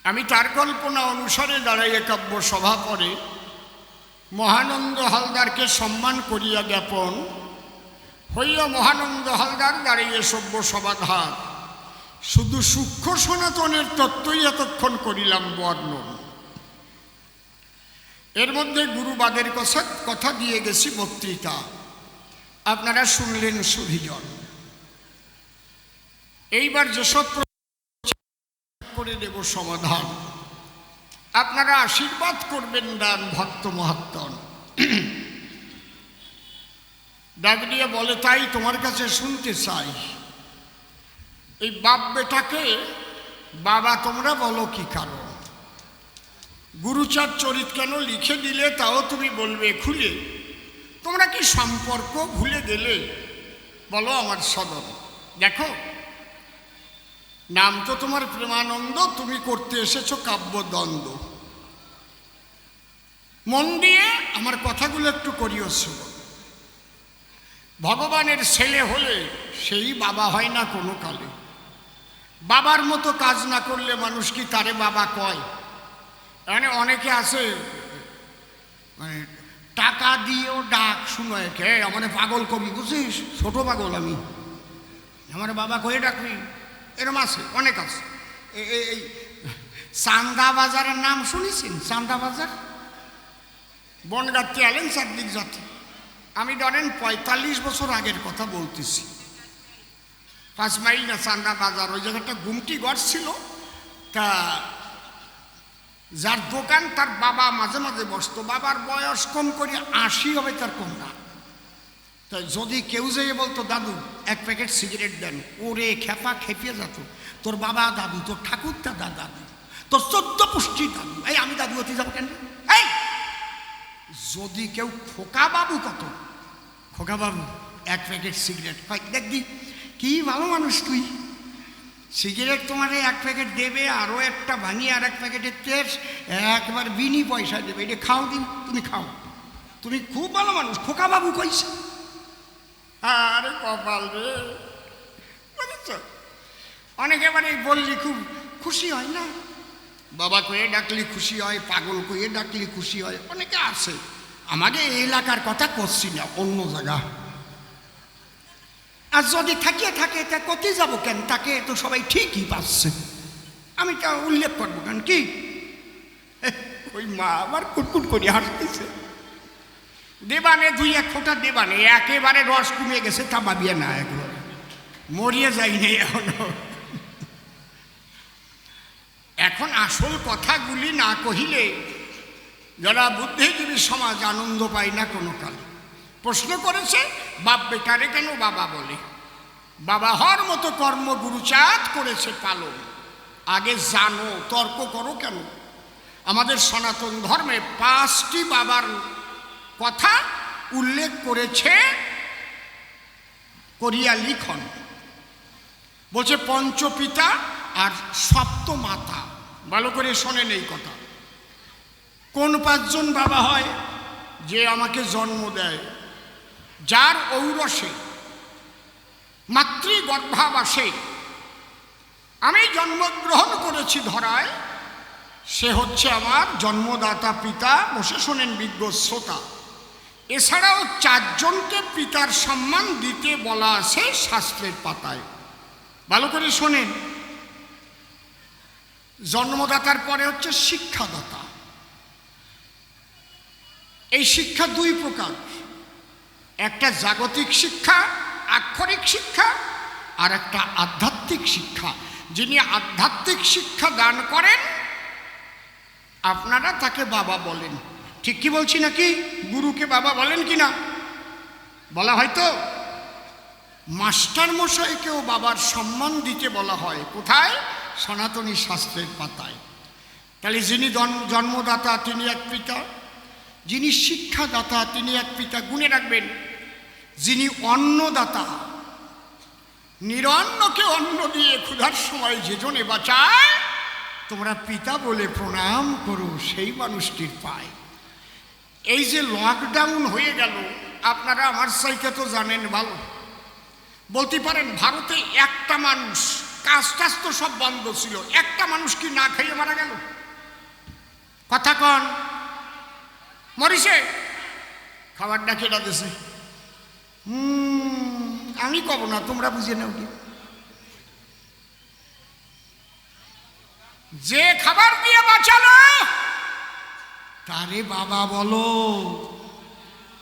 আমি তার কল্পনা অনুসারে দাঁড়াইয়া কাব্য সভা পরে মহানন্দ হালদারকে সম্মান করিয়া জ্ঞাপন হইয়া মহানন্দ হালদার দাঁড়িয়ে সভ্য সমাধান শুধু সূক্ষ্ম সনাতনের তত্ত্বই এতক্ষণ করিলাম বর্ণন। এর মধ্যে গুরুবাদের কথা দিয়ে গেছি বক্তৃতা, আপনারা শুনলেন সুধিজন। এইবার যেসব করে দেব সমাধান, আপনারা আশীর্বাদ করবেন দান ভক্ত মহাত্মন। ডাক দিয়ে বলে, তাই তোমার কাছে শুনতে চাই, এই বাপ বেটাকে বাবা তোমরা বলো কি কারণ? গুরুচার চরিত কেন লিখে দিলে তাও তুমি বলবে খুলে? তোমরা কি সম্পর্ক ভুলে গেলে? বলো আমার সদন। দেখো, নাম তো তোমার প্রেমানন্দ, তুমি করতে এসেছো কাব্যদ্বন্দ্ব। মন দিয়ে আমার কথাগুলো একটু করিও শ্রবণ। ভগবানের ছেলে হলে সেই বাবা হয় না কোনো কালে। বাবার মতো কাজ না করলে মানুষ কি তারে বাবা কয়? মানে অনেকে আছে মানে টাকা দিয়েও ডাক শুনয়, কে আমার পাগল কবি বুঝিস, ছোট পাগল আমি, আমার বাবা কয়ে ডাকবি, এরম আছে, অনেক আছে। এই চান্দা বাজারের নাম শুনেছেন? চান্দা বাজার বনগাত্রী আলেন চারদিক জাতি। আমি ধরেন ৪৫ বছর আগের কথা বলতেছি। ৫ মাইল না চান্দা বাজার, ওই জায়গাটা গুমটি ঘর ছিল। তা যার দোকান তার বাবা মাঝে মাঝে বসতো। বাবার বয়স কম করে ৮০ হবে, তার কম না। তাই যদি কেউ যেয়ে বলতো, দাদু ১ প্যাকেট সিগারেট দেন, ওরে খেপা খেপিয়ে যেত। তোর বাবা দাদু, তোর ঠাকুর দাদা দাদু, তোর ১৪ পুষ্টি দাদু, এই আমি দাদু হতে যাবো কেন? এই যদি কেউ খোকা বাবু, কত খোকা বাবু ১ প্যাকেট সিগারেট, দেখবি কি ভালো মানুষ তুই, সিগারেট তোমার ১ প্যাকেট দেবে, আরও একটা ভাঙিয়ে আর ১ প্যাকেটের তেল একবার বিনি পয়সা দেবে, এটা খাও দিন, তুমি খাও, তুমি খুব ভালো মানুষ, খোকা বাবু কইছে। আরে কপাল রে, বুঝেছ? অনেকে মানে বললি খুব খুশি হয় না, বাবা কয়ে ডাকলি খুশি হয়, পাগল কয়ে ডাকলি খুশি হয়, অনেকে আছে। আমাদের এই এলাকার কথা করছি না, অন্য জায়গা। আর যদি থাকিয়ে থাকে তা কোথায় যাবো কেন? তাকে তো সবাই ঠিকই পাচ্ছে, আমি তা উল্লেখ করবো কেন? কি ওই মা আবার কুটকুট করে হাসতেছে। দেবানে ২-১ ফোঁটা দেবানে, একেবারে রস কমে গেছে, তামাবিয়ে না, একবারে মরিয়ে যায়নি এখনো। এখন আসল কথাগুলি না কহিলে যারা বুদ্ধিজীবী সমাজ আনন্দ পায় না কোনো কালে। প্রশ্ন করেছে, বাপ বেটারে কেন বাবা বলে? বাবা হওয়ার মতো কর্ম গুরুচাঁদ করেছে পালন। আগে জানো, তর্ক করো কেন? আমাদের সনাতন ধর্মে ৫টি বাবার কথা উল্লেখ করেছে করিয়া লিখন। বলছে পঞ্চপিতা আর সপ্তমাতা। ভালো করে শোনেন এই কথা। কোন ৫ জন বাবা হয়? যে আমাকে জন্ম দেয়, যার ঔরসে মাতৃগর্ভাবাসে আমি জন্মগ্রহণ করেছি ধরায়, সে হচ্ছে আমার জন্মদাতা পিতা। বসে শোনেন বিজ্ঞ শ্রোতা। এছাড়াও ৪ জনকে পিতার সম্মান দিতে বলা আছে শাস্ত্রের পাতায়। ভালো করে শোনেন। জন্মদাতার পরে হচ্ছে শিক্ষাদাতা। এই শিক্ষা ২ প্রকার, একটা জাগতিক শিক্ষা, আক্ষরিক শিক্ষা, আর একটা আধ্যাত্মিক শিক্ষা। যিনি আধ্যাত্মিক শিক্ষা দান করেন আপনারা তাকে বাবা বলেন। ঠিক কি বলছি নাকি? গুরুকে বাবা বলেন কি না? বলা হয়তো। মাস্টার মশাইকেও বাবার সম্মান দিতে বলা হয়। কোথায়? সনাতনী শাস্ত্রের পাতায়। তাহলে যিনি জন্মদাতা তিনি এক পিতা, যিনি শিক্ষাদাতা তিনি এক পিতা। গুণে রাখবেন। যিনি অন্নদাতা, নিরন্নকে অন্ন দিয়ে ক্ষুধার সময় যে জনে বাঁচায়, তোমরা পিতা বলে প্রণাম করো সেই মানুষটির পায়। এই যে লকডাউন হয়ে গেল, আপনারা আমার চাইতে তো জানেন ভালো। বলতে পারেন ভারতে একটা মানুষ কাজ টাজ তো সব বন্ধ ছিল, একটা মানুষ কি না খাইয়ে মারা গেল? কথা কন, মরিছে? খাবারটা কেটা দিছে? আমি কব না, তোমরা বুঝে নাও কি। যে খাবার দিয়ে বাঁচালো তারে বাবা বলো,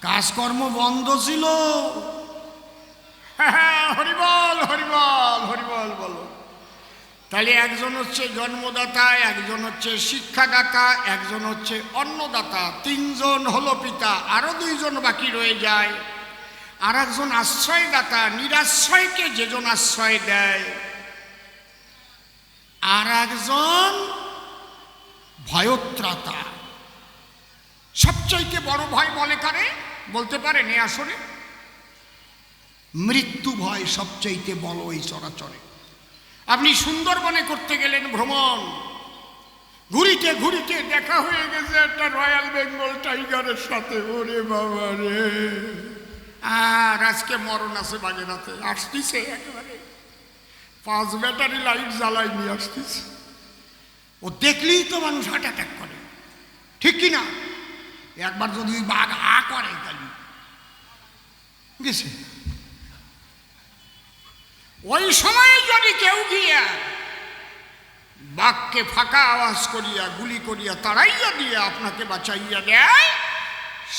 কাজকর্ম বন্ধ ছিল। হরিবল হরিবল হরিবল বলো। তাহলে একজন হচ্ছে জন্মদাতা, একজন হচ্ছে শিক্ষাদাতা, একজন হচ্ছে অন্নদাতা, তিনজন হলো পিতা, আরো দুইজন বাকি রয়ে যায়। আর একজন আশ্রয়দাতা, নিরাশ্রয়কে যেজন আশ্রয় দেয়। আর একজন ভয়ত্রাতা। সবচাইতে বড় ভয় বলে কারে বলতে পারেন এ আসরে? মৃত্যু ভয় সবচাইতে বড় এই চরাচরে। আপনি সুন্দরবনে করতে গেলেন ভ্রমণ, ঘুরিতে ঘুরিতে দেখা হয়ে গেছে একটা রয়্যাল বেঙ্গল টাইগারের সাথে। ওরে বাবা রে, আর আজকে মরণ আছে বাগেরহাটে, আসতেছে একেবারে 5 ব্যাটারি লাইট জ্বালাই নিয়ে আসতেছে। ও দেখলেই তো মানুষ হার্ট অ্যাটাক করে, ঠিক কিনা? একবার যদি বাঘ হা করে তাহলে গেছে। ওই সময় যদি কেউ গিয়া বাঘকে ফাঁকা আওয়াজ করিয়া গুলি করিয়া তাড়াইয়া দিয়ে আপনাকে বাঁচাইয়া দেয়,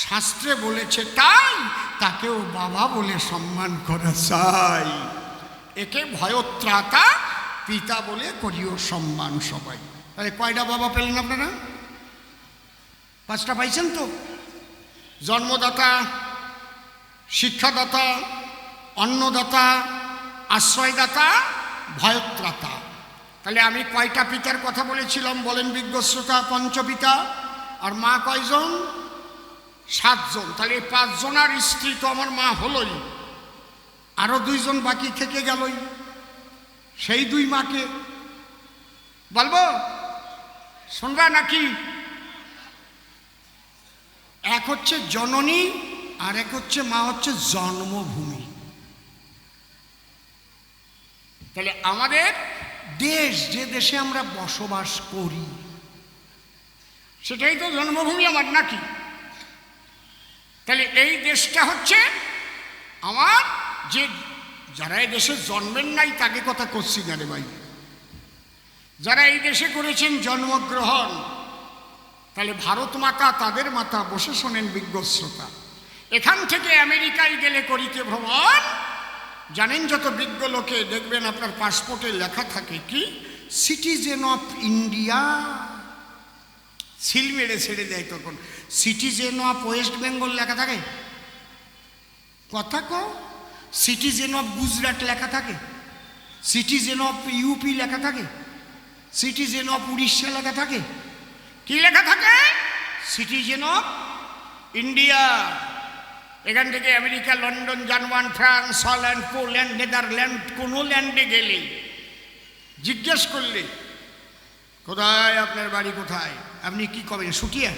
শাস্ত্রে বলেছে তাই তাকেও বাবা বলে সম্মান করা চাই। একে ভয়ত্রাতা, পিতা বলে করিও সম্মান সবাই। তাহলে কয়টা বাবা পেলেন আপনারা? 5টা পাইছেন তো? জন্মদাতা, শিক্ষাদাতা, অন্নদাতা, আশ্রয়দাতা, ভয়ত্রাতা। তাহলে আমি কয়টা পিতার কথা বলেছিলাম বলেন বিজ্ঞ শ্রোতা? পঞ্চপিতা। আর মা কয়জন? 7 জন। তাহলে 5 জনার স্ত্রী তো আমার মা হলোই, আরো 2 জন বাকি থেকে গেলই। সেই 2 মাকে বলবো, শুনবা নাকি? এক হচ্ছে জননী, আর এক হচ্ছে মা হচ্ছে জন্মভূমি। তাহলে আমাদের দেশ, যে দেশে আমরা বসবাস করি, সেটাই তো জন্মভূমি আমার, নাকি? তাহলে এই দেশটা হচ্ছে আমার। যে যারা এই দেশে জন্মেন নাই তাকে কথা করছি না রে ভাই, যারা এই দেশে করেছেন জন্মগ্রহণ, তাহলে ভারত মাতা তাদের মাতা। বসে শোনেন বিজ্ঞ শ্রোতা, এখান থেকে আমেরিকায় গেলে করিতে ভ্রমণ, জানেন যত বিজ্ঞ লোকে দেখবেন আপনার পাসপোর্টে লেখা থাকে কি? Citizen of India. সিল মেরে ছেড়ে দেয় তখন। সিটিজেন অফ ওয়েস্ট বেঙ্গল লেখা থাকে, কথা কও। সিটিজেন অফ গুজরাট লেখা থাকে, সিটিজেন অফ ইউপি লেখা থাকে, সিটিজেন অফ উড়িষ্যা লেখা থাকে। কি লেখা থাকে? Citizen of India. এখান থেকে America, London, German, France, Holland, Poland, Netherland, কোনো ল্যান্ডে গেলে জিজ্ঞেস করলে কোথায় আপনার বাড়ি, কোথায়, আপনি কি কবেন? Sutia,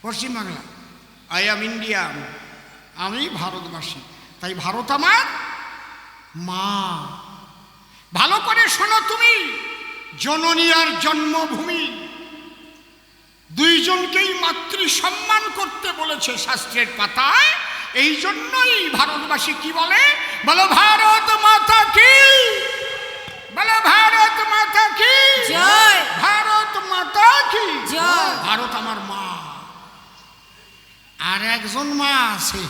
Paschimbangla. I am Indian, আমি ভারতবাসী। তাই ভারত আমার মা। ভালো করে শোনো তুমি, জননী আর জন্মভূমি দুইজনকেই মাতৃ সম্মান করতে বলেছে শাস্ত্রের পাতায়। এই জন্যই ভারতবাসী কি বলে? বলো ভারত মাতা কি, বলো ভারত মাতা কি জয়, ভারত মাতা কি জয়। ভারত আমার মা। আর একজন মা আছে,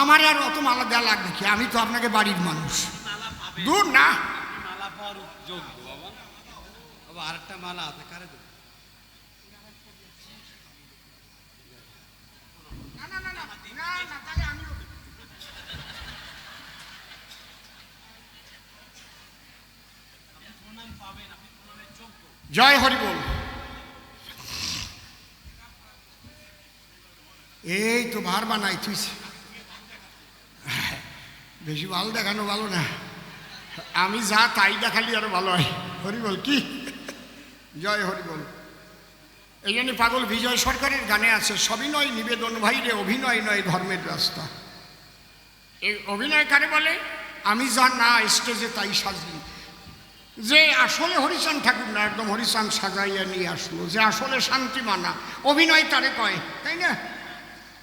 আমার আর অত মালা দেওয়া লাগবে কি? আমি তো আপনাকে বাড়ির মানুষ, দূর না। আরেকটা মালা আছে, কারে দেব? জয় হরি বল। এই তো ভার বানাই তুই, বেশি ভালো দেখানো ভালো না। আমি যা তাই দেখালি আরো ভালো হয়। হরি বল কি? জয় হরি বল। এই জন্য পাগল বিজয় সরকারের গানে আছে, সবিনয় নিবেদন ভাই রে, অভিনয় নয় ধর্মের রাস্তা। এই অভিনয় কারে বলে? আমি যা না স্টেজে তাই সাজলি, যে আসলে হরিচাঁদ ঠাকুর না, একদম হরিচাঁদ সাজাইয়া নিয়ে আসলো, যে আসলে শান্তি মানা অভিনয় তারে কয়, তাই না?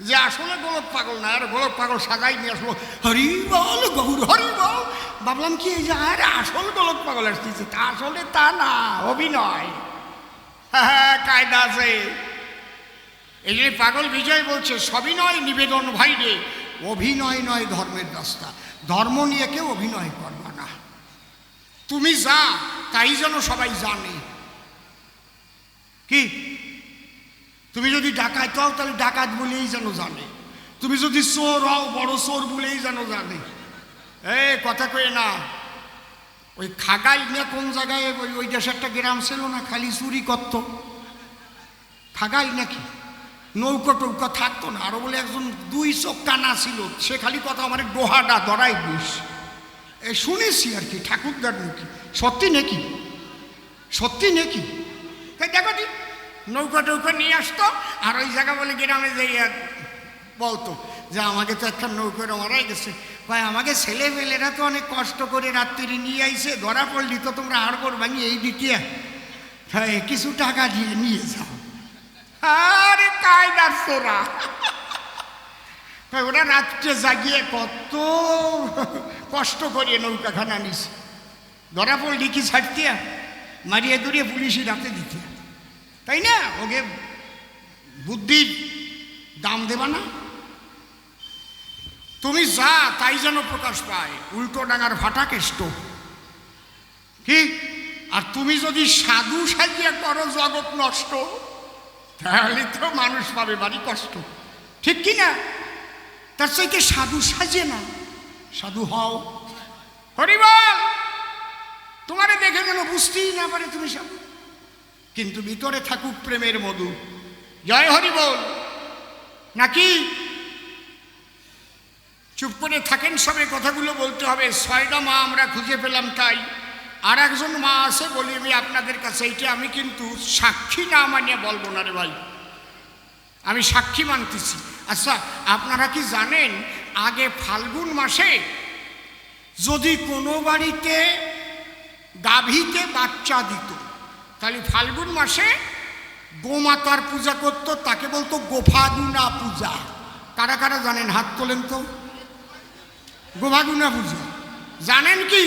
যে আসলে গোলক পাগল না, আর গোলক পাগল সাজাই নিয়ে আসলো, হরি বল গৌর হরি বল। ভাবলাম কি এই যে আরে আসল গোলক পাগল আসতেছে, তা আসলে তা না, অভিনয়। হ্যাঁ, কায়দা আছে। এই যে পাগল বিজয় বলছে সবিনয় নিবেদন ভাই রে, অভিনয় নয় ধর্মের রাস্তা, ধর্ম নিয়ে কেউ অভিনয় করবা না। তুমি যা তাই যেন সবাই জানে। কি তুমি যদি ডাকাত হও তাহলে ডাকাত বলেই যেন জানে, তুমি যদি চোর হও বড় চোর বলেই যেন জানে। কথা কয়ে না, ওই খাগাই নিয়ে কোন জায়গায় ওই দেশে একটা গ্রাম ছিল না, খালি চুরি করত, খাগাই নাকি, নৌকো টৌকা থাকতো না, আরো বলে একজন 2 চোখ টানা ছিল, সে খালি কথা আমার ডোহাটা ধরাই দিস, শুনেছি আর কি ঠাকুরদার মুখে। সত্যি নাকি? সত্যি নাকি? দেখো দি নৌকা টৌকা নিয়ে আসতো, আর ওই জায়গা বলে গ্রামে যাইয়া বলতো যে আমাকে তো একটা নৌকোরা মারাই গেছে, ভাই আমাকে ছেলেমেয়েরা তো অনেক কষ্ট করে রাত্রি নিয়ে আইছে, ধরা পড়লি তো তোমরা হাড়গোড় ভাঙি এই দিকে, হ্যাঁ কিছু টাকা দিয়ে নিয়ে যাও। আরে কায়দার চোরা, ওরা রাত্রে জাগিয়ে কত কষ্ট করিয়ে নৌকাখানা নিছে, ধরা পড়লি কি ছাড়তিয়া, মারিয়ে দূরিয়ে পুলিশি রাতে দিতে, তাই না? ওকে বুদ্ধির দাম দেবা না। তুমি যা তাই যেন প্রকাশ পায়, উল্টো ডাঙার ভাটা কেষ্ট কি। আর তুমি যদি সাধু সাজিয়া করো জগৎ নষ্ট, তাহলে তো মানুষ পাবে বাড়ি কষ্ট, ঠিক কি না? তার চাইতে সাধু সাজিয়ে না, সাধু হও। হরিবল, তোমারে দেখে যেন বুঝতেই না পারে তুমি সাধু, কিন্তু ভিতরে থাকুক প্রেমের মধু। জয় হরিবল নাকি? চুপ করে থাকেন সবে, কথাগুলো বলতে হবে। 6টা মা আমরা খুঁজে পেলাম, তাই আর একজন মা আছে বলি আমি আপনাদের কাছে, এইটা আমি কিন্তু সাক্ষী না মানিয়ে বলবো না রে ভাই, আমি সাক্ষী মানতেছি। আচ্ছা আপনারা কি জানেন, আগে ফাল্গুন মাসে যদি কোনো বাড়িতে গাভীকে বাচ্চা দিত, তাহলে ফাল্গুন মাসে গোমাতার পূজা করতো, তাকে বলতো গোফাগুনা পূজা। কারা কারা জানেন হাত তোলেন তো? গোফাগুনা পূজা জানেন কি?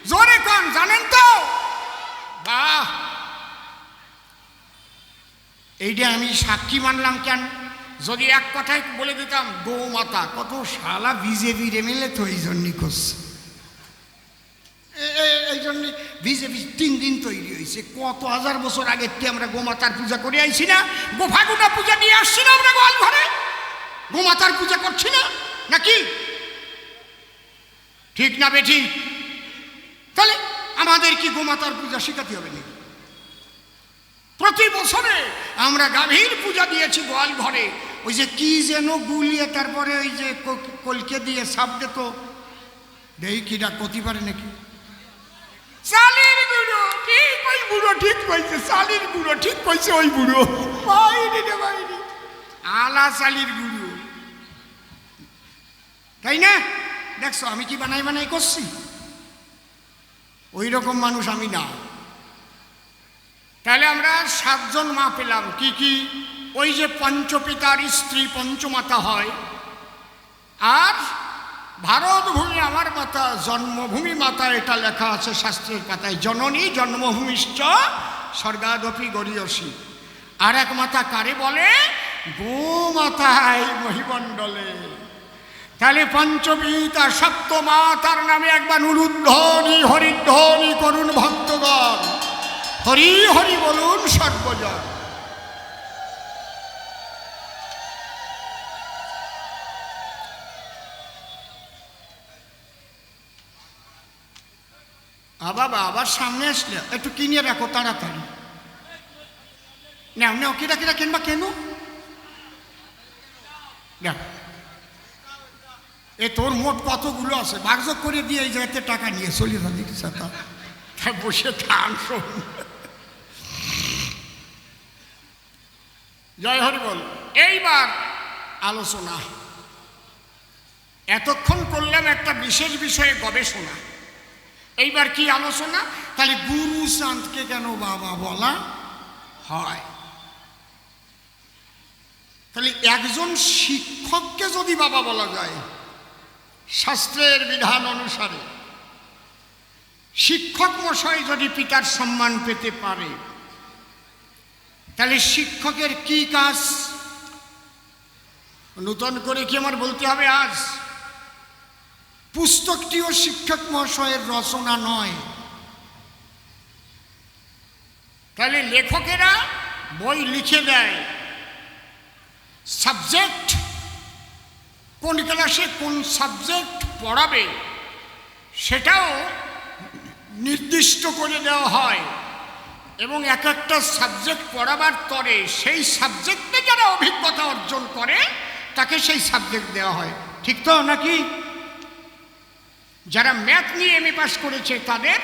জোরে কোন জানেন তো? বাহ, এইটা আমি সাক্ষী মানলাম কেন? যদি এক কথায় বলে দিতাম গোমাতা, কত শালা বিজেপির এমএলএ তো এই জন্যই করছে, এই জন্য বিজেপি 3 দিন তৈরি হয়েছে। কত হাজার বছর আগের থেকে আমরা গোমাতার পূজা করে আইছি না, গোফাগুনা পূজা নিয়ে আসছি না আমরা গোয়াল ঘরে, গোমাতার পূজা করছি না নাকি? ঠিক না বেঠিক? তাহলে আমাদের কি গোমাতার পূজা শেখাতে হবে নাকি? প্রতি বছরে আমরা গাভীর পূজা দিয়েছি গোয়াল ঘরে, ওই যে কি যেন গুলিয়ে তারপরে ওই যে কলকে দিয়ে সাপ দিত, দেই কিটা করতে পারে নাকি? চালের গুঁড়ো, ঠিক ওই বুড়ো ঠিক কইছে, চালের গুঁড়ো ঠিক কইছে ওই বুড়ো, বাইরে রে বাইরে, আলা চালের গুঁড়ো, তাই না? দেখছো আমি কি বানাই বানাই করছি? ওই রকম মানুষ আমি না। তাহলে আমরা 7 জন মা পেলাম, কি কি? ওই যে পঞ্চপিতার স্ত্রী পঞ্চমাতা হয়, আর ভারতভূমি আমার মাতা, জন্মভূমি মাতা, এটা লেখা আছে শাস্ত্রের পাতায়, জননী জন্মভূমিশ্চ স্বর্গাদপি গরীয়সী। আর এক মাতা কারে বলে? গোমাতায় মহিমণ্ডলে। তাহলে পঞ্চপিতা সপ্তমাতার নামে একবার উলুধ্বনি হরিধ্বনি করুন ভক্তগণ, হরি হরি বলুন সর্বজন। বাবা আবার সামনে আসলে একটু কিনে রাখো তাড়াতাড়ি, নাও নাও, কিরা কিরা কিনবা কেন? এ তোর মোট কতগুলো আছে, ভাগযোগ করে দিয়ে এই জায়গাতে টাকা নিয়ে চলে যাবি, বসে থান শোন। জয় হরি বল। এইবার আলোচনা, এতক্ষণ করলাম একটা বিশেষ বিষয়ে গবেষণা, এইবার কি আলোচনা? তাহলে গুরু চাঁদকে কেন বাবা বলা হয়? তাহলে একজন শিক্ষককে যদি বাবা বলা যায়, শাস্ত্রের বিধান অনুসারে শিক্ষক মশাই যদি পিতার সম্মান পেতে পারে, তাহলে শিক্ষকের কি কাজ? নূতন করে কি আমার বলতে হবে আজ? পুস্তকটিও শিক্ষক মহাশয়ের রচনা নয়। তাহলে লেখকেরা বই লিখে দেয়, সাবজেক্ট কোন ক্লাসে কোন সাবজেক্ট পড়াবে সেটাও নির্দিষ্ট করে দেওয়া হয়, এবং এক একটা সাবজেক্ট পড়াবার তরে সেই সাবজেক্টে যারা অভিজ্ঞতা অর্জন করে তাকে সেই সাবজেক্ট দেওয়া হয়। ঠিক তো নাকি? যারা ম্যাথ নিয়ে এমএ পাস করেছে তাদের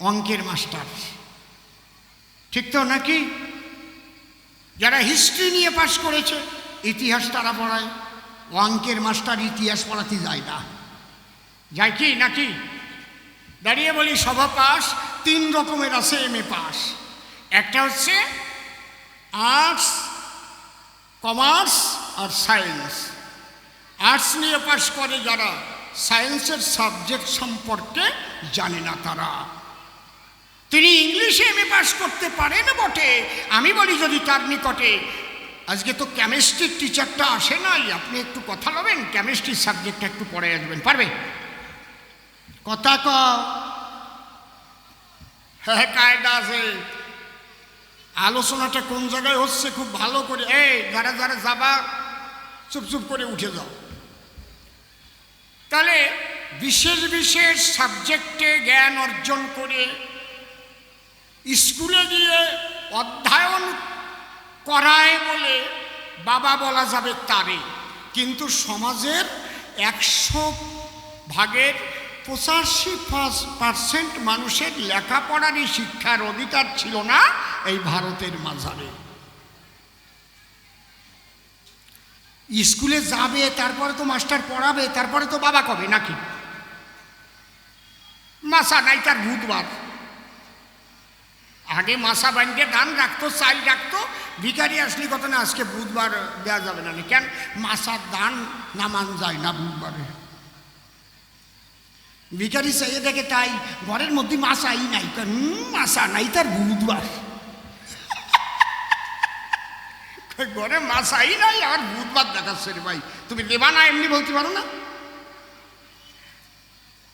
অঙ্কের মাস্টার। ঠিক তো নাকি? যারা হিস্ট্রি নিয়ে পাস করেছে ইতিহাস তারা পড়ায়, অঙ্কের মাস্টার ইতিহাস পড়াতে যায় না। যায় কি নাকি? দাঁড়িয়ে বলি, সভা পাস তিন রকমের আছে এমএ পাস। একটা হচ্ছে আর্টস, কমার্স আর সায়েন্স। আর্টস নিয়ে পাস করে যারা, সায়েন্সের সাবজেক্ট সম্পর্কে জানে না তারা। তিনি ইংলিশে এমএ পাস করতে পারেন বটে, আমি বলি যদি তার নিকটে, আজকে তো কেমিস্ট্রির টিচারটা আসে নাই, আপনি একটু কথা বলবেন, কেমিস্ট্রির সাবজেক্টটা একটু পড়ে আসবেন, পারবে? কথা ক, হ্যাঁ কায়দা আছে। আলোচনাটা কোন জায়গায় হচ্ছে খুব ভালো করে, এই যারা যারা যাবা চুপ চুপ করে উঠে যাও। তাহলে বিশেষ বিশেষ সাবজেক্টে জ্ঞান অর্জন করে স্কুলে গিয়ে অধ্যয়ন করায় বলে বাবা বলা যাবে তারে, কিন্তু সমাজের 100 ভাগের 85% মানুষের লেখাপড়ারই শিক্ষার অধিকার ছিল না এই ভারতের মাঝারে। স্কুলে যাবে, তারপরে তো মাস্টার পড়াবে, তারপরে তো বাবা কবে নাকি? মাসা নাই তার বুধবার, আগে মাসা বানিয়ে ধান রাখতো, চাল রাখতো, ভিখারি আসলি কত না আজকে বুধবার দেওয়া যাবে না, কেন? মাসার ধান নামান যায় না বুধবারে। ভিখারি চাইয়ে দেখে তাই ঘরের মধ্যে মাসাই নাই, মাসা নাই তার বুধবার। ঘরে মাসাই নাই আর বুধবার দেখাচ্ছে রে ভাই, তুমি দেবা না এমনি বলতে পারো না?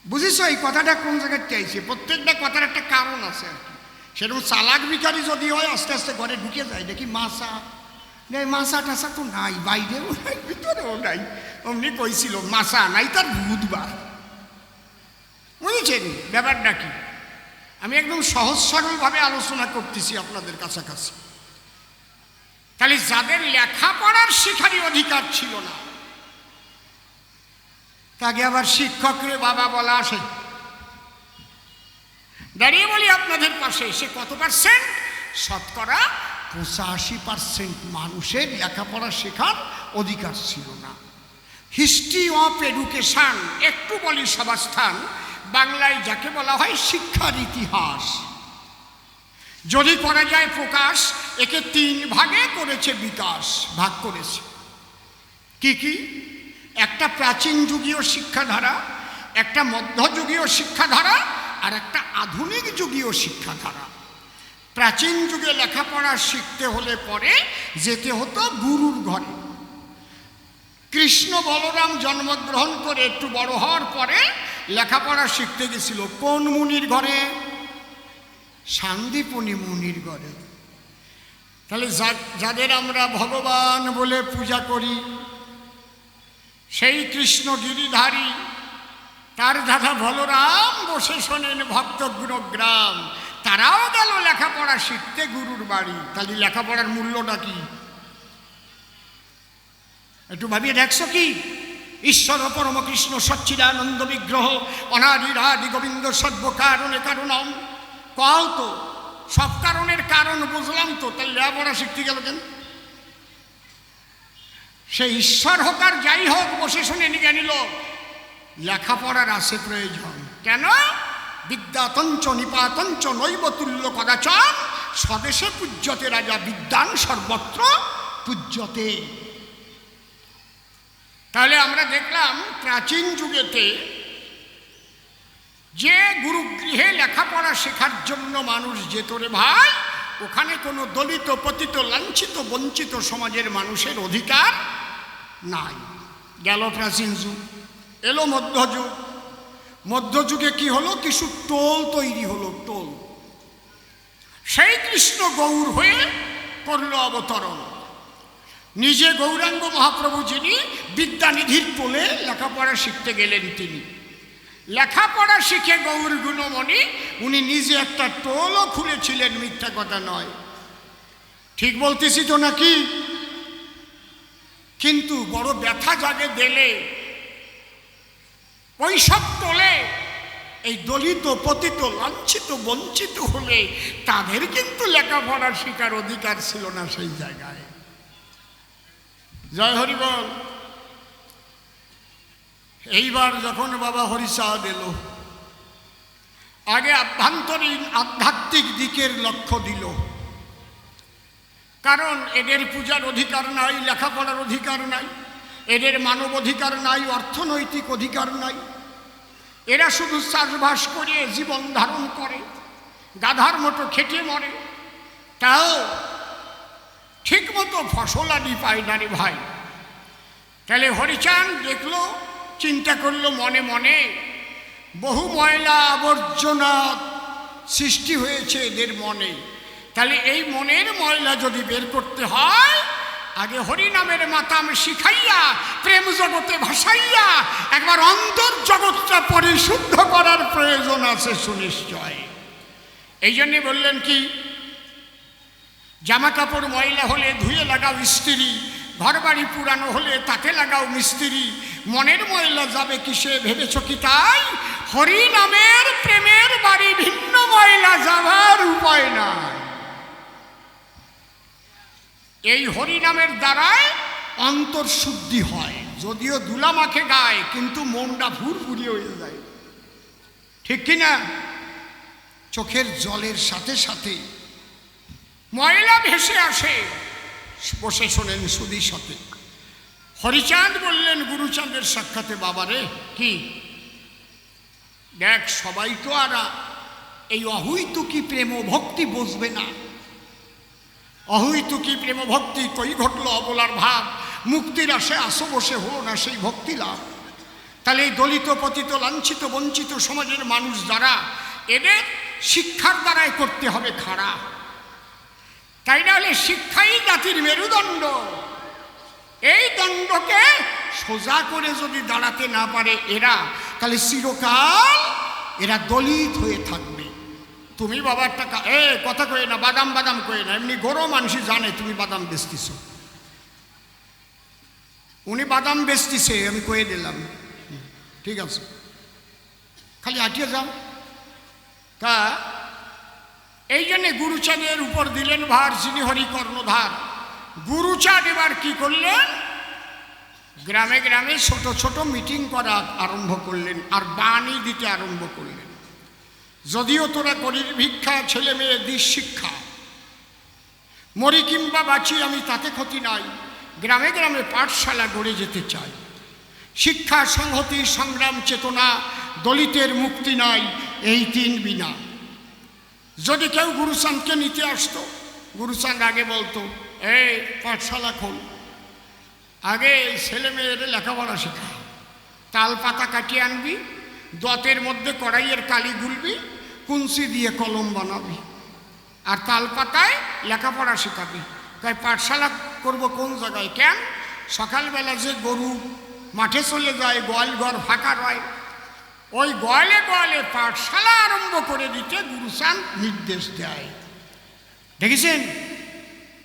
বুঝেছ এই কথাটা কোন জায়গায় চাইছে? প্রত্যেকটা কথার একটা কারণ আছে আর কি। সেরকম চালাক ভিখারি যদি হয় আস্তে আস্তে ঘরে ঢুকে যায়, দেখি মাসা নেই, মাসা টাসা তো নাই, বাইরেও নাই ভিতরেও নাই, অমনি কইছিল মাসা নাই তার বুধবার। বুঝেছেন ব্যাপারটা কি? আমি একদম সহজ সরলভাবে আলোচনা করতেছি আপনাদের কাছাকাছি। তাহলে যাদের লেখাপড়ার শিখারই অধিকার ছিল না তাকে আবার শিক্ষকরে বাবা বলা আসে। দাঁড়িয়ে বলি আপনাদের পাশে, সে কত পার্সেন্ট? শতকরা 85% মানুষের লেখাপড়া শেখার অধিকার ছিল না। হিস্ট্রি অফ এডুকেশন, একটু বলি সবাস্থান, বাংলায় যাকে বলা হয় শিক্ষার ইতিহাস, যদি করা যায় প্রকাশ, একে 3 ভাগে করেছে বিকাশ, ভাগ করেছে। কি কি? একটা প্রাচীন যুগীয় শিক্ষাধারা, একটা মধ্যযুগীয় শিক্ষাধারা, আর একটা আধুনিক যুগীয় শিক্ষাধারা। প্রাচীন যুগে লেখাপড়া শিখতে হলে পরে যেতে হতো গুরুর ঘরে। কৃষ্ণ বলরাম জন্মগ্রহণ করে একটু বড় হওয়ার পরে লেখাপড়া শিখতে গেছিল কোন মুনির ঘরে? সান্দিপনী মুনির ঘরে। তাহলে যাদের আমরা ভগবান বলে পূজা করি, সেই কৃষ্ণ গিরিধারী, তার দাদা বলরাম বসে শোনেন ভক্ত গুণগ্রাম, তারাও গেল লেখাপড়া শিখতে গুরুর বাড়ি। তাহলে লেখাপড়ার মূল্যটা কি একটু ভাবিয়ে দেখছো কি? ঈশ্বর পরম কৃষ্ণ সচ্চিদানন্দ বিগ্রহ অনাদির আদি গোবিন্দ সর্ব কারণে কারণম। কও তো, সব কারণের কারণ বুঝলাম তো, তাহলে লেখাপড়া শিখতে গেল কেন? সে ঈশ্বর হোক আর যাই হোক, বসে শুনে নিয়ে নিল লেখাপড়ার আছে প্রয়োজন। কেন? বিদ্যাতঞ্চ নিপাতঞ্চ নৈবতুল্য কদাচন স্বদেশে পূজ্যতে রাজা বিদ্যান সর্বত্র পূজ্যতে। তাহলে আমরা দেখলাম প্রাচীন যুগেতে যে গুরুগৃহে লেখাপড়া শেখার জন্য মানুষ যেত রে ভাই, ওখানে কোনো দলিত পতিত লাঞ্ছিত বঞ্চিত সমাজের মানুষের অধিকার নাই। গেল প্রাচীন যুগ, এলো মধ্যযুগ। মধ্যযুগে কি হলো? কিছু টোল তৈরি হলো, টোল। সেই কৃষ্ণ গৌর হয়ে করল অবতরণ। নিজে গৌরাঙ্গ মহাপ্রভু যিনি বিদ্যানিধির টোলে লেখাপড়া শিখতে গেলেন, তিনি লেখাপড়া শিখে গৌর গুণমণি উনি নিজে একটা টোলও খুলেছিলেন, মিথ্যা কথা নয়। ঠিক বলতেছি তো নাকি? কিন্তু বড় ব্যথা জাগে দিলে ওইসব টোলে এই দলিত পতিত লাঞ্ছিত বঞ্চিত হলে তাদের কিন্তু লেখাপড়া শিখার অধিকার ছিল না সেই জায়গায়। জয় হরি বল। এইবার যখন বাবা হরিচাঁদ এলো, আগে আভ্যন্তরীণ আধ্যাত্মিক দিকের লক্ষ্য দিল। কারণ এদের পূজার অধিকার নাই, লেখাপড়ার অধিকার নাই, এদের মানব অধিকার নাই, অর্থনৈতিক অধিকার নাই। এরা শুধু চাষবাস করে জীবন ধারণ করে, গাধার মতো খেটে মরে, তাও ঠিক মতো ফসল আদি পায় না রে ভাই। তাহলে হরিচাঁদ দেখলো, চিন্তা করলো মনে মনে, বহু ময়লা আবর্জনা সৃষ্টি হয়েছে এদের মনে। তাহলে এই মনের ময়লা যদি বের করতে হয়, আগে হরিনামের মাতাম শিখাইয়া প্রেম জগতে ভাসাইয়া একবার অন্তর জগৎটা পরিশুদ্ধ করার প্রয়োজন আছে সুনিশ্চয়। এই জন্যে বললেন কি, জামা কাপড় ময়লা হলে ধুয়ে লাগাও ইস্ত্রি, ঘর বাড়ি পুরানো হলে তাকে লাগাও মিস্ত্রি। মনের ময়লা যাবে কিসে ভেবেছ কি তাই? হরি নামের প্রেমের বাড়ি ভিন্ন ময়লা যাবার উপায় নাই। এই হরি নামের দ্বারায় অন্তর শুদ্ধি হয়। যদিও দুলা মাখে গায়, কিন্তু মনটা ভুরভুরি হয়ে যায়, ঠিক কিনা? চোখের জলের সাথে সাথে ময়লা ভেসে আসে। বসে শোনেন সুধী সাথে। হরিচাঁদ বললেন গুরুচাঁদের সাক্ষাতে, বাবারে কি দেখ, সবাই তো আর এই অহৈতুকী প্রেম ভক্তি বুঝবে না। অহৈতুকী প্রেম ভক্তি কই ঘটলো অবলার ভাব, মুক্তির আসে আসো বসে হলো না সেই ভক্তি লাভ। তাহলে এই দলিত পতিত লাঞ্ছিত বঞ্চিত সমাজের মানুষ যারা, এদের শিক্ষার দ্বারাই করতে হবে খাড়া। তাই না হলে শিক্ষাই জাতির মেরুদণ্ড। এই দণ্ডকে সোজা করে যদি দাঁড়াতে না পারে এরা, তাহলে চিরকাল এরা দলিত হয়ে থাকবে। তুমি বাবা একটা কথা কয়ে না, বাদাম বাদাম কয়ে না, এমনি গরো মানুষই জানে তুমি বাদাম বেচতিস। উনি বাদাম বেচতিছে, আমি কয়ে দিলাম, ঠিক আছে, খালি হাঁটিয়ে যাও। তা এই জন্যে গুরুচাঁদের উপর দিলেন ভার, যিনি হরি কর্ণধার। গুরুচাঁদ এবার কি করলেন? গ্রামে গ্রামে ছোট ছোট মিটিং করা আরম্ভ করলেন, আর বাণী দিতে আরম্ভ করলেন। যদিও তোরা গরিব ভিক্ষা, ছেলে মেয়ে দিস শিক্ষা, মরি কিংবা বাঁচি আমি তাতে ক্ষতি নাই, গ্রামে গ্রামে পাঠশালা গড়ে যেতে চাই। শিক্ষা, সংহতি, সংগ্রাম, চেতনা, দলিতের মুক্তি নাই, এই তিন বিনা। যদি কেউ গুরুচাঁদকে নিতে আসতো, গুরুচাঁদ আগে বলতো, এই পাঠশালা খোল, আগে ছেলে মেয়ের লেখাপড়া শেখা। তাল পাতা কাটিয়ে আনবি, দতের মধ্যে কড়াইয়ের কালি গুলবি, কুঞ্চি দিয়ে কলম বানাবি, আর তাল পাতায় লেখাপড়া শেখাবি। তাই পাঠশালা করব কোন জায়গায়? কেন? সকালবেলা যে গরু মাঠে চলে যায়, গোয়াল ঘর ফাঁকা রয়, ওই গোয়ালে গোয়ালে পাঠশালা আরম্ভ করে দিতে গুরুচাঁদ নির্দেশ দেয়। দেখেছেন?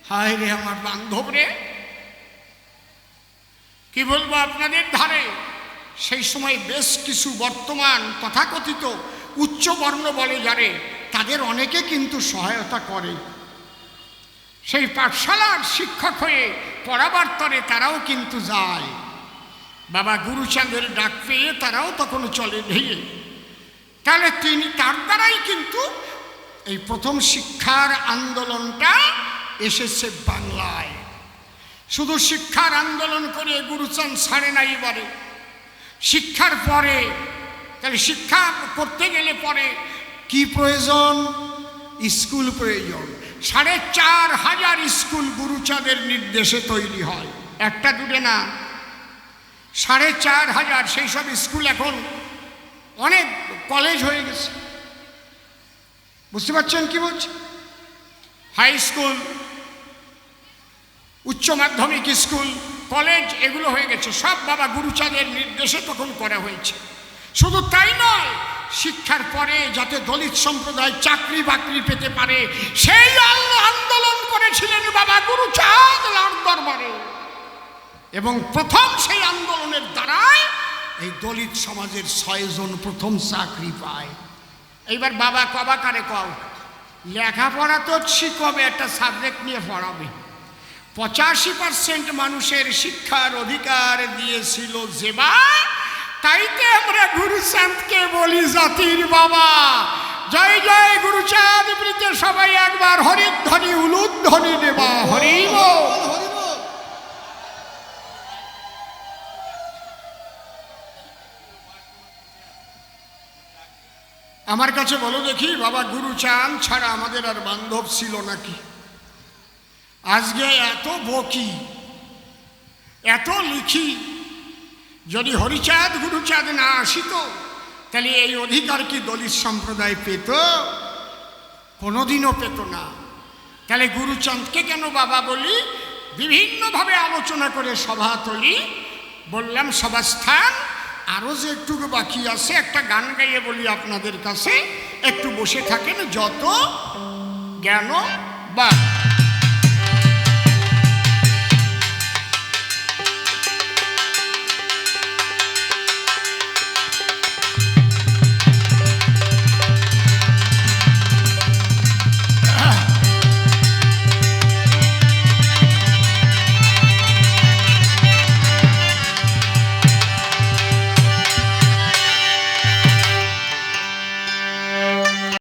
হায় রে আমার বান্ধব রে, কি বলবো আপনাদের ধারে সেই সময় বেশ কিছু বর্তমান তথাকথিত উচ্চ বর্ণ বলে যারে, তাদের অনেকে কিন্তু সহায়তা করে। সেই পাঠশালার শিক্ষক হয়ে পড়াবার তরে তারাও কিন্তু যায়। বাবা গুরুচাঁদের ডাক পেয়ে তারাও তখন চলে ভেঙে। তাহলে তার দ্বারাই কিন্তু এই প্রথম শিক্ষার আন্দোলনটা এসেছে বাংলায়। শুধু শিক্ষার আন্দোলন করে গুরুচাঁদ ছাড়ে না। এবারে শিক্ষার পরে, তাহলে শিক্ষা করতে গেলে পরে কি প্রয়োজন? স্কুল প্রয়োজন। ৪,৫০০ স্কুল গুরুচাঁদের নির্দেশে তৈরি হয়, একটা দুটো না, ৪,৫০০। সেই সব স্কুল এখন অনেক কলেজ হয়ে গেছে। বুঝতে পারছেন কি বলছি? হাই স্কুল, উচ্চ মাধ্যমিক স্কুল, কলেজ এগুলো হয়ে গেছে, সব বাবা গুরুচাঁদের নির্দেশে তখন করা হয়েছে। শুধু তাই নয়, শিক্ষার পরে যাতে দলিত সম্প্রদায় চাকরি বাকরি পেতে পারে সেই আন্দোলন করেছিলেন বাবা গুরুচাঁদ লাল দরবারে। এবং প্রথম সেই আন্দোলনের দ্বারাই এই দলিত সমাজের ৬ জন প্রথম চাকরি পায়। এইবার বাবা কবা কারে কও, লেখাপড়া তো শিখবে, একটা সাবজেক্ট নিয়ে পড়াবে। ৮৫% মানুষের শিক্ষার অধিকার দিয়েছিল যেবা, তাইতে আমরা গুরুচাঁদকে বলি জাতির বাবা। জয় জয় গুরুচাঁদ প্রীতে সবাই একবার হরিধ্বনি উলুধ্বনি দেবা। হরি বল। আমার কাছে বলো দেখি, বাবা গুরুচাঁদ ছাড়া আমাদের আর বান্ধব ছিল নাকি? আজকে এত বকি, এত লিখি, যদি হরিচাঁদ গুরুচাঁদ না আসিত তাহলে এই অধিকার কি দলিত সম্প্রদায় পেত? কোনোদিনও পেত না। তাহলে গুরুচাঁদকে কেন বাবা বলি? বিভিন্নভাবে আলোচনা করে সভা তুলি। বললাম সভাস্থান আরও যে একটু বাকি আছে, একটা গান গাইয়ে বলি আপনাদের কাছে, একটু বসে থাকেন। যত জ্ঞান বা